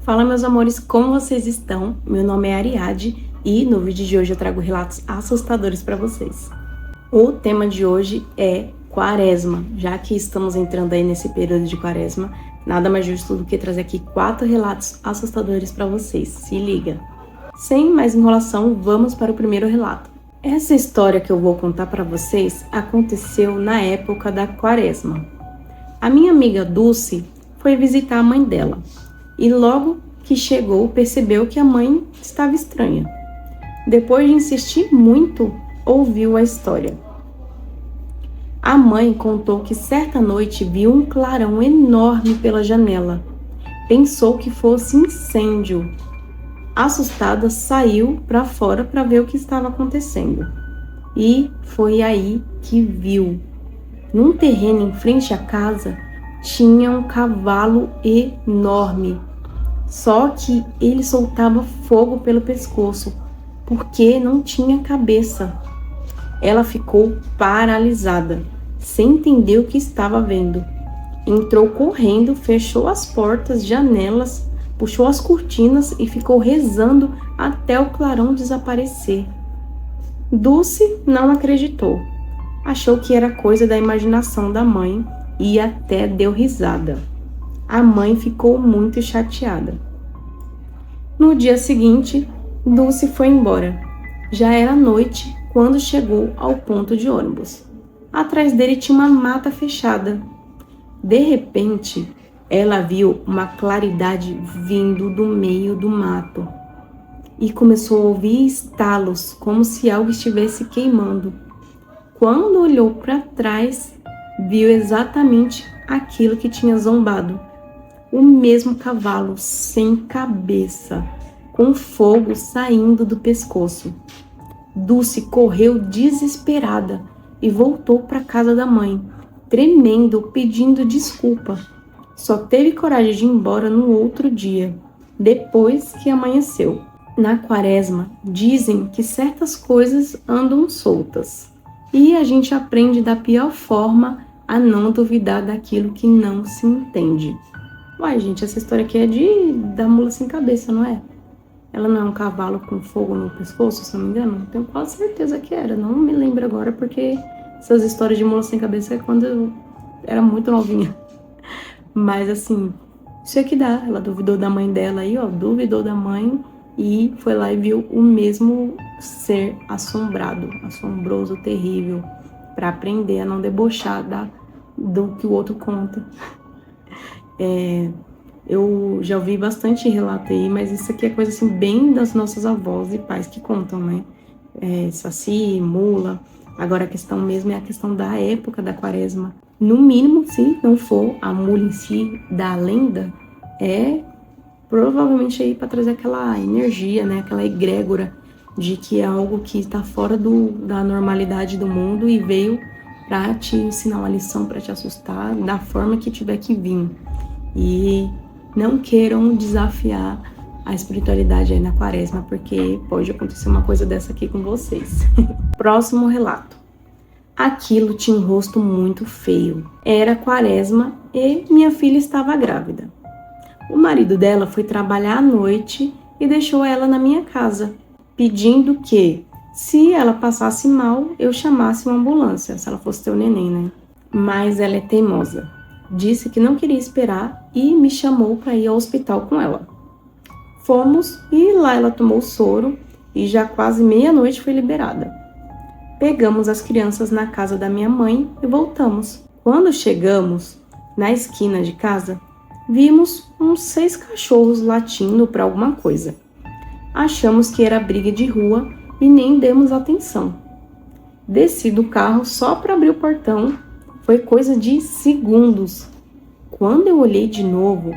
Fala, meus amores, como vocês estão? Meu nome é Ariadne e no vídeo de hoje eu trago relatos assustadores para vocês. O tema de hoje é Quaresma. Já que estamos entrando aí nesse período de Quaresma, nada mais justo do que trazer aqui 4 relatos assustadores para vocês. Se liga! Sem mais enrolação, vamos para o primeiro relato. Essa história que eu vou contar para vocês aconteceu na época da Quaresma. A minha amiga Dulce foi visitar a mãe dela. E logo que chegou, percebeu que a mãe estava estranha. Depois de insistir muito, ouviu a história. A mãe contou que certa noite viu um clarão enorme pela janela. Pensou que fosse incêndio. Assustada, saiu para fora para ver o que estava acontecendo. E foi aí que viu. Num terreno em frente à casa, tinha um cavalo enorme. Só que ele soltava fogo pelo pescoço, porque não tinha cabeça. Ela ficou paralisada, sem entender o que estava vendo. Entrou correndo, fechou as portas, janelas, puxou as cortinas e ficou rezando até o clarão desaparecer. Dulce não acreditou. Achou que era coisa da imaginação da mãe e até deu risada. A mãe ficou muito chateada. No dia seguinte, Dulce foi embora. Já era noite quando chegou ao ponto de ônibus. Atrás dele tinha uma mata fechada. De repente, ela viu uma claridade vindo do meio do mato e começou a ouvir estalos, como se algo estivesse queimando. Quando olhou para trás, viu exatamente aquilo que tinha zombado. O mesmo cavalo sem cabeça, com fogo saindo do pescoço. Dulce correu desesperada e voltou para a casa da mãe, tremendo, pedindo desculpa. Só teve coragem de ir embora no outro dia, depois que amanheceu. Na Quaresma, dizem que certas coisas andam soltas. E a gente aprende da pior forma a não duvidar daquilo que não se entende. Uai, gente, essa história aqui é da mula sem cabeça, não é? Ela não é um cavalo com fogo no pescoço, se não me engano? Tenho quase certeza que era. Não me lembro agora, porque essas histórias de mula sem cabeça é quando eu era muito novinha. Mas, assim, isso é que dá. Ela duvidou da mãe dela aí, ó. Duvidou da mãe e foi lá e viu o mesmo ser assombrado, assombroso, terrível, para aprender a não debochar do que o outro conta. Eu já ouvi bastante relato aí, mas isso aqui é coisa assim bem das nossas avós e pais que contam, né? Saci, mula. Agora a questão mesmo é a questão da época da Quaresma. No mínimo, se não for a mula em si da lenda, é provavelmente aí para trazer aquela energia, né? Aquela egrégora de que é algo que está fora da normalidade do mundo e veio para te ensinar uma lição, para te assustar, da forma que tiver que vir. E não queiram desafiar a espiritualidade aí na Quaresma, porque pode acontecer uma coisa dessa aqui com vocês. Próximo relato. Aquilo tinha um rosto muito feio. Era Quaresma e minha filha estava grávida. O marido dela foi trabalhar à noite e deixou ela na minha casa, pedindo que, se ela passasse mal, eu chamasse uma ambulância, se ela fosse ter o neném, né? Mas ela é teimosa. Disse que não queria esperar e me chamou para ir ao hospital com ela. Fomos e lá ela tomou soro e já quase meia-noite foi liberada. Pegamos as crianças na casa da minha mãe e voltamos. Quando chegamos na esquina de casa, vimos uns 6 cachorros latindo para alguma coisa. Achamos que era briga de rua e nem demos atenção. Desci do carro só para abrir o portão. Foi coisa de segundos. Quando eu olhei de novo,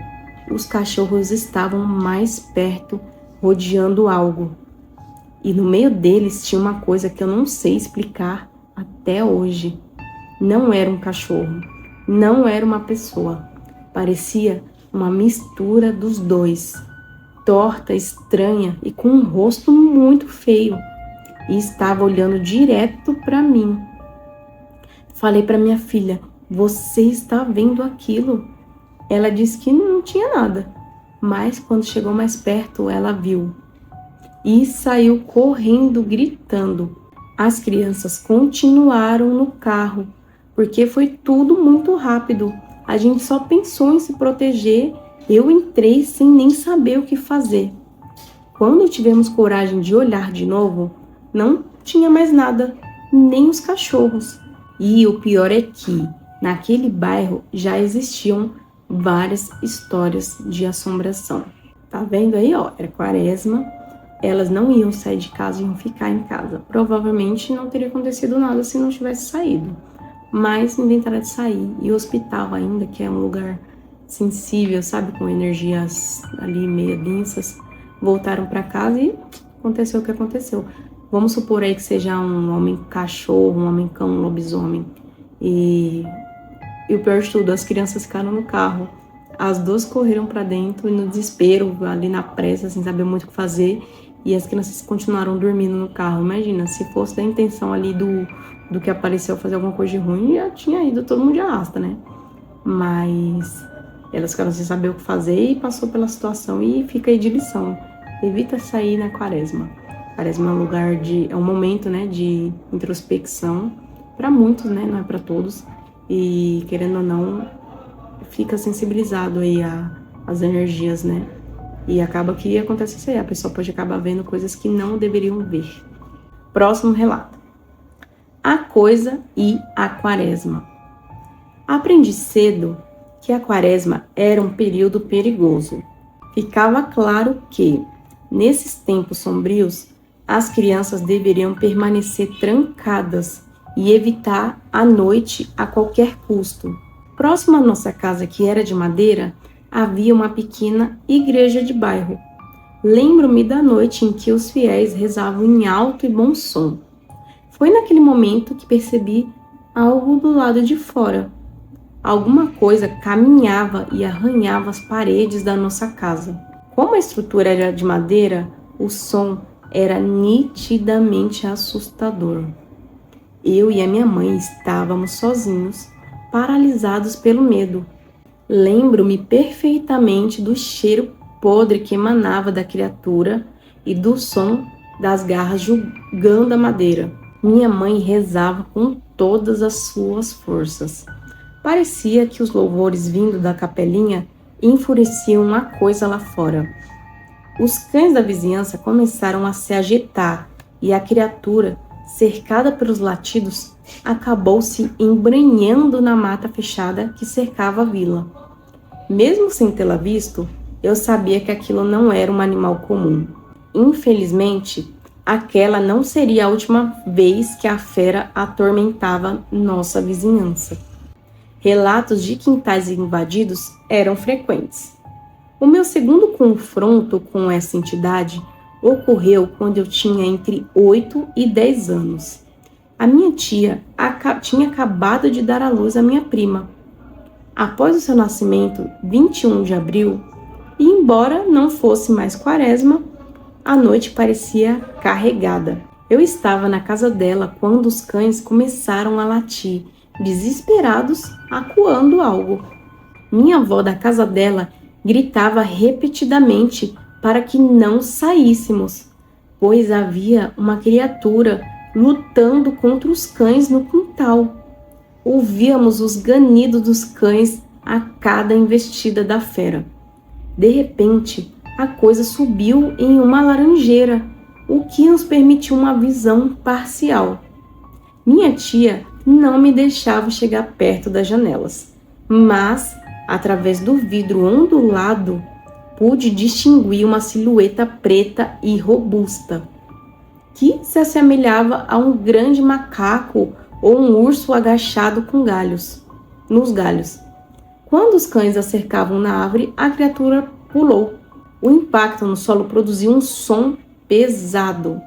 os cachorros estavam mais perto, rodeando algo. E no meio deles tinha uma coisa que eu não sei explicar até hoje. Não era um cachorro, não era uma pessoa. Parecia uma mistura dos dois. Torta, estranha e com um rosto muito feio. E estava olhando direto para mim. Falei para minha filha, você está vendo aquilo? Ela disse que não tinha nada. mas quando chegou mais perto, ela viu e saiu correndo, gritando. As crianças continuaram no carro, porque foi tudo muito rápido. A gente só pensou em se proteger. Eu entrei sem nem saber o que fazer. Quando tivemos coragem de olhar de novo, não tinha mais nada, nem os cachorros. E o pior é que, naquele bairro, já existiam várias histórias de assombração. Tá vendo aí, ó? Era quaresma. Elas não iam sair de casa, iam ficar em casa. Provavelmente não teria acontecido nada se não tivesse saído. Mas inventaram de sair. E o hospital ainda, que é um lugar sensível, sabe? Com energias ali meio densas, voltaram para casa e aconteceu o que aconteceu. Vamos supor aí que seja um homem cachorro, um homem cão, um lobisomem. E o pior de tudo, as crianças ficaram no carro. As duas correram para dentro e no desespero, ali na pressa, sem saber muito o que fazer. E as crianças continuaram dormindo no carro. Imagina, se fosse da intenção ali do que apareceu fazer alguma coisa de ruim, já tinha ido todo mundo de arrasta, né? Mas elas ficaram sem saber o que fazer e passou pela situação. E fica aí de lição. Evita sair na quaresma. Quaresma é um lugar é um momento, né, de introspecção. Para muitos, né? Não é para todos. E querendo ou não, fica sensibilizado aí às energias, né? E acaba que acontece isso aí, a pessoa pode acabar vendo coisas que não deveriam ver. Próximo relato. A coisa e a quaresma. Aprendi cedo que a quaresma era um período perigoso. Ficava claro que, nesses tempos sombrios, as crianças deveriam permanecer trancadas e evitar a noite a qualquer custo. Próximo à nossa casa, que era de madeira, havia uma pequena igreja de bairro. Lembro-me da noite em que os fiéis rezavam em alto e bom som. Foi naquele momento que percebi algo do lado de fora. Alguma coisa caminhava e arranhava as paredes da nossa casa. Como a estrutura era de madeira, o som era nitidamente assustador. Eu e a minha mãe estávamos sozinhos, paralisados pelo medo. Lembro-me perfeitamente do cheiro podre que emanava da criatura e do som das garras julgando a madeira. Minha mãe rezava com todas as suas forças. Parecia que os louvores vindo da capelinha enfureciam a coisa lá fora. Os cães da vizinhança começaram a se agitar e a criatura, cercada pelos latidos, acabou se embrenhando na mata fechada que cercava a vila. Mesmo sem tê-la visto, eu sabia que aquilo não era um animal comum. Infelizmente, aquela não seria a última vez que a fera atormentava nossa vizinhança. Relatos de quintais invadidos eram frequentes. O meu segundo confronto com essa entidade ocorreu quando eu tinha entre 8 e 10 anos. A minha tia tinha acabado de dar à luz a minha prima. Após o seu nascimento, 21 de abril, e embora não fosse mais quaresma, a noite parecia carregada. Eu estava na casa dela quando os cães começaram a latir, desesperados, acuando algo. Minha avó da casa dela gritava repetidamente para que não saíssemos, pois havia uma criatura lutando contra os cães no quintal. Ouvíamos os ganidos dos cães a cada investida da fera. De repente, a coisa subiu em uma laranjeira, o que nos permitiu uma visão parcial. Minha tia não me deixava chegar perto das janelas, mas, através do vidro ondulado, pude distinguir uma silhueta preta e robusta, que se assemelhava a um grande macaco ou um urso agachado nos galhos. Quando os cães a cercavam na árvore, a criatura pulou. O impacto no solo produziu um som pesado,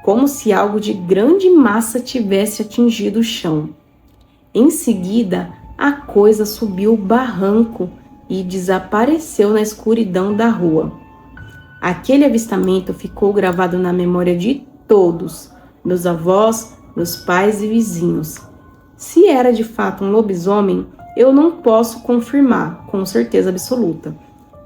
como se algo de grande massa tivesse atingido o chão. Em seguida, a coisa subiu o barranco e desapareceu na escuridão da rua. Aquele avistamento ficou gravado na memória de todos, meus avós, meus pais e vizinhos. Se era de fato um lobisomem, eu não posso confirmar com certeza absoluta,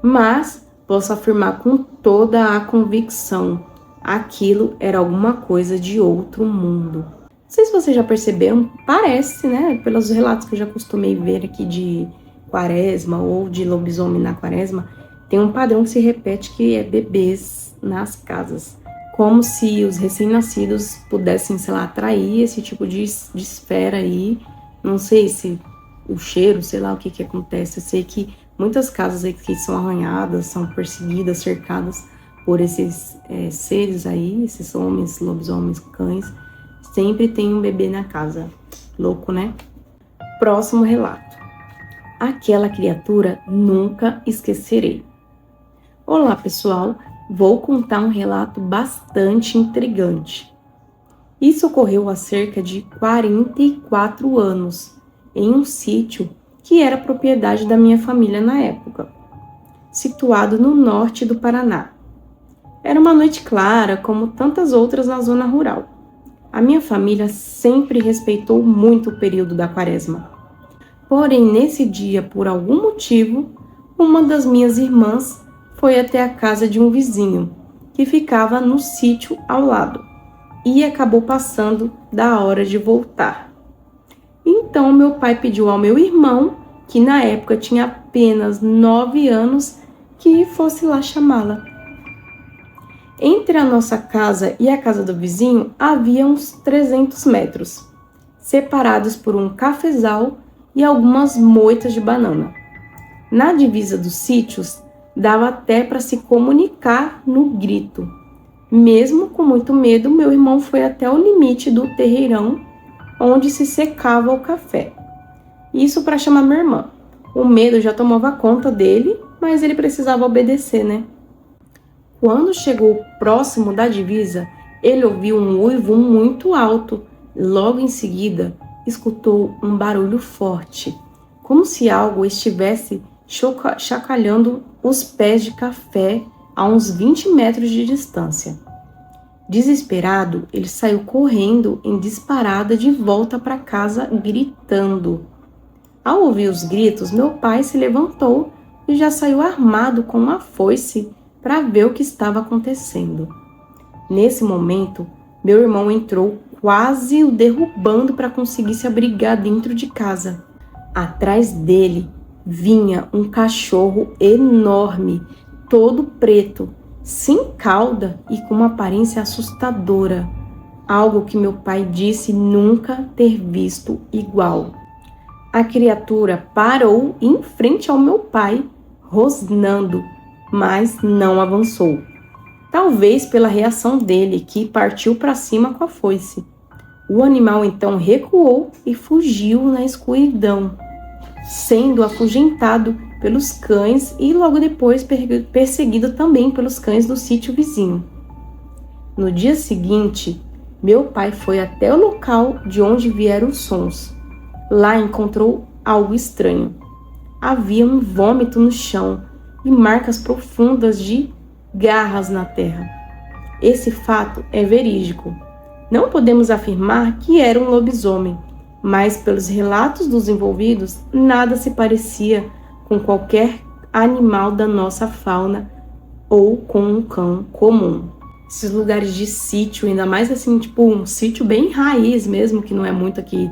mas posso afirmar com toda a convicção, aquilo era alguma coisa de outro mundo. Não sei se vocês já perceberam, parece, né, pelos relatos que eu já costumei ver aqui de quaresma ou de lobisomem na quaresma, tem um padrão que se repete, que é bebês nas casas. Como se os recém-nascidos pudessem, sei lá, atrair esse tipo de esfera aí. Não sei se o cheiro, sei lá o que acontece. Eu sei que muitas casas aí que são arranhadas, são perseguidas, cercadas por esses seres aí, esses homens, lobisomens, cães, sempre tem um bebê na casa. Louco, né? Próximo relato. Aquela criatura nunca esquecerei. Olá, pessoal. Vou contar um relato bastante intrigante. Isso ocorreu há cerca de 44 anos, em um sítio que era propriedade da minha família na época, situado no norte do Paraná. Era uma noite clara, como tantas outras na zona rural. A minha família sempre respeitou muito o período da quaresma. Porém, nesse dia, por algum motivo, uma das minhas irmãs foi até a casa de um vizinho, que ficava no sítio ao lado, e acabou passando da hora de voltar. Então, meu pai pediu ao meu irmão, que na época tinha apenas 9 anos, que fosse lá chamá-la. Entre a nossa casa e a casa do vizinho havia uns 300 metros, separados por um cafezal e algumas moitas de banana. Na divisa dos sítios, dava até para se comunicar no grito. Mesmo com muito medo, meu irmão foi até o limite do terreirão, onde se secava o café. Isso para chamar minha irmã. O medo já tomava conta dele, mas ele precisava obedecer, né? Quando chegou próximo da divisa, ele ouviu um uivo muito alto. Logo em seguida, escutou um barulho forte, como se algo estivesse chacalhando os pés de café a uns 20 metros de distância. Desesperado, ele saiu correndo em disparada de volta para casa, gritando. Ao ouvir os gritos, meu pai se levantou e já saiu armado com uma foice para ver o que estava acontecendo. Nesse momento, meu irmão entrou, quase o derrubando para conseguir se abrigar dentro de casa. Atrás dele vinha um cachorro enorme, todo preto, sem cauda e com uma aparência assustadora. Algo que meu pai disse nunca ter visto igual. A criatura parou em frente ao meu pai, rosnando, mas não avançou. Talvez pela reação dele, que partiu para cima com a foice. O animal então recuou e fugiu na escuridão, sendo afugentado pelos cães e logo depois perseguido também pelos cães do sítio vizinho. No dia seguinte, meu pai foi até o local de onde vieram os sons. Lá encontrou algo estranho. Havia um vômito no chão e marcas profundas de garras na terra. Esse fato é verídico. Não podemos afirmar que era um lobisomem, mas pelos relatos dos envolvidos, nada se parecia com qualquer animal da nossa fauna ou com um cão comum. Esses lugares de sítio, ainda mais assim, tipo um sítio bem raiz mesmo, que não é muito aqui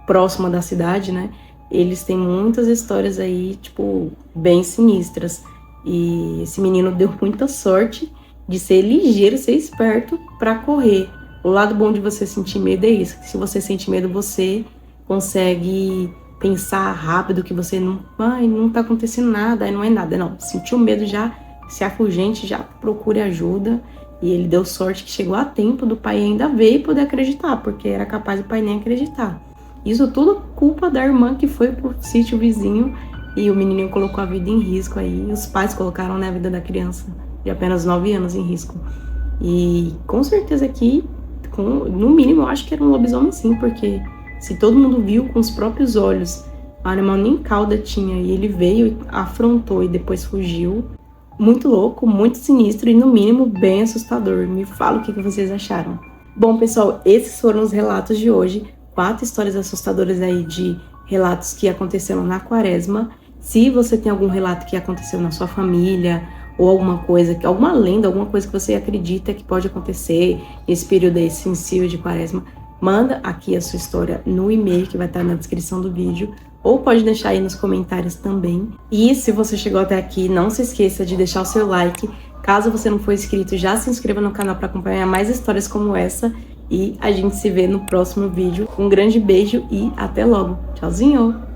próxima da cidade, né? Eles têm muitas histórias aí, tipo, bem sinistras. E esse menino deu muita sorte de ser ligeiro, ser esperto para correr. O lado bom de você sentir medo é isso. Se você sente medo, você consegue pensar rápido que você não tá acontecendo nada, aí não é nada. Não, sentiu medo, já se afugente, já procure ajuda. E ele deu sorte que chegou a tempo do pai ainda ver e poder acreditar, porque era capaz do pai nem acreditar. Isso tudo culpa da irmã que foi pro sítio vizinho e o menininho colocou a vida em risco aí. Os pais colocaram, né, a vida da criança de apenas 9 anos em risco. E com certeza aqui, no mínimo, eu acho que era um lobisomem sim, porque se todo mundo viu com os próprios olhos, o animal nem cauda tinha e ele veio, afrontou e depois fugiu. Muito louco, muito sinistro e no mínimo bem assustador. Me fala o que vocês acharam. Bom, pessoal, esses foram os relatos de hoje. 4 histórias assustadoras aí de relatos que aconteceram na quaresma. Se você tem algum relato que aconteceu na sua família ou alguma coisa, alguma lenda, alguma coisa que você acredita que pode acontecer nesse período aí sensível de quaresma, manda aqui a sua história no e-mail que vai estar na descrição do vídeo, ou pode deixar aí nos comentários também. E se você chegou até aqui, não se esqueça de deixar o seu like. Caso você não for inscrito, já se inscreva no canal para acompanhar mais histórias como essa. E a gente se vê no próximo vídeo. Um grande beijo e até logo. Tchauzinho!